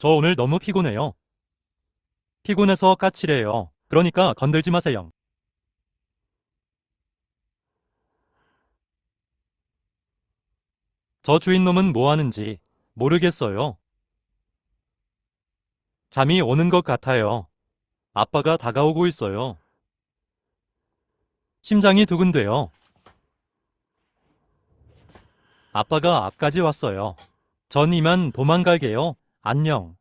저 오늘 너무 피곤해요. 피곤해서 까칠해요. 그러니까 건들지 마세요. 저 주인놈은 뭐 하는지 모르겠어요. 잠이 오는 것 같아요. 아빠가 다가오고 있어요. 심장이 두근대요. 아빠가 앞까지 왔어요. 전 이만 도망갈게요. 안녕.